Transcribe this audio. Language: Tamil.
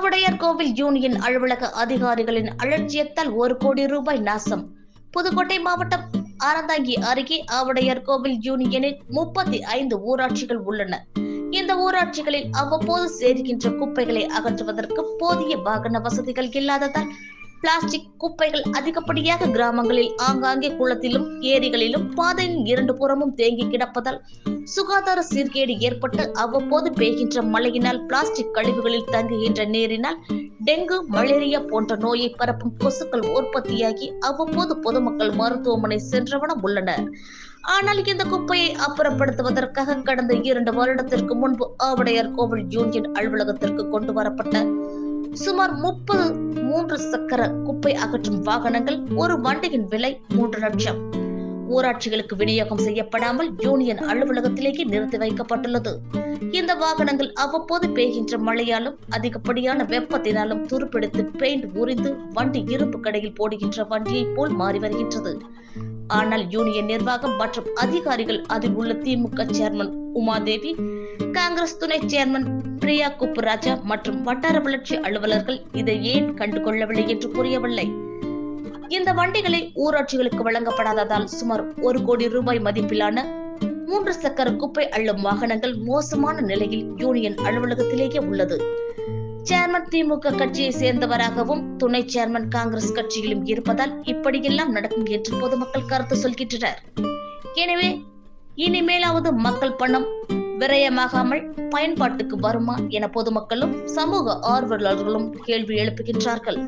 ஆவுடையார் கோவில் யூனியன் அலுவலக அதிகாரிகளின் அலட்சியத்தால் 1 கோடி ரூபாய் நாசம். புதுக்கோட்டை மாவட்டம் அறந்தாங்கி அருகே ஆவுடையார் கோவில் யூனியனில் 35 ஊராட்சிகள் உள்ளன. இந்த ஊராட்சிகளில் அவ்வப்போது சேர்கின்ற குப்பைகளை அகற்றுவதற்கு போதிய வாகன வசதிகள் இல்லாததால் பிளாஸ்டிக் குப்பைகள் அதிகப்படியாக கிராமங்களில் ஆங்காங்கே குளத்திலும் ஏரிகளிலும் பாதையின் 2 புறமும் தேங்கி கிடப்பதால் சுகாதார சீர்கேடு ஏற்பட்டு அவ்வப்போது பெய்கின்ற மழையினால் பிளாஸ்டிக் கழிவுகளில் தங்குகின்ற நீரினால் டெங்கு, மலேரியா போன்ற நோயை பரப்பும் கொசுக்கள் உற்பத்தியாகி அவ்வப்போது பொதுமக்கள் மருத்துவமனை சென்றவனம் உள்ளனர். ஆனால் இந்த குப்பையை அப்புறப்படுத்துவதற்காக கடந்த 2 வருடத்திற்கு முன்பு ஆவுடையார் கோவில் யூனியன் அலுவலகத்திற்கு கொண்டு வரப்பட்ட சுமார் 30 3 சக்கர குப்பை அகற்றும் வாகனங்கள் ஒரு வண்டியின் விலை 3 லட்சம் ஊராட்சிகளுக்கு விநியோகம் செய்யப்படாமல் யூனியன் அலுவலகத்திலேயே நிறுத்தி வைக்கப்பட்டுள்ளது. இந்த வாகனங்கள் அவ்வப்போது பெய்கின்ற மழையாலும் அதிகப்படியான வெப்பத்தினாலும் துருப்பிடித்து பெயிண்ட் உரிந்து வண்டி இரும்பு கடையில் போடுகின்ற வண்டியை போல் மாறி வருகின்றது. ஆனால் யூனியன் நிர்வாகம் மற்றும் அதிகாரிகள் அதில் உள்ள திமுக சேர்மன் உமாதேவி, காங்கிரஸ் துணை சேர்மன் பிரியா குப்புராஜா மற்றும் வட்டார வளர்ச்சி அலுவலர்கள் இதை ஏன் கண்டுகொள்ளவில்லை என்று புரியவில்லை. இந்த வண்டிகளை ஊராட்சிகளுக்கு வழங்கப்படாததால் சுமார் 1 கோடி ரூபாய் மதிப்பிலான 3 சக்கர குப்பை அள்ளும் வாகனங்கள் மோசமான நிலையில் யூனியன் அலுவலகத்திலேயே உள்ளது. சேர்மன் திமுக கட்சியை சேர்ந்தவராகவும் துணை சேர்மன் காங்கிரஸ் கட்சியிலும் இருப்பதால் இப்படியெல்லாம் நடக்கும் என்று பொதுமக்கள் கருத்து சொல்கின்றனர். எனவே இனிமேலாவது மக்கள் பணம் விரயமாகாமல் பயன்பாட்டுக்கு வருமா என பொதுமக்களும் சமூக ஆர்வலர்களும் கேள்வி எழுப்புகின்றார்கள்.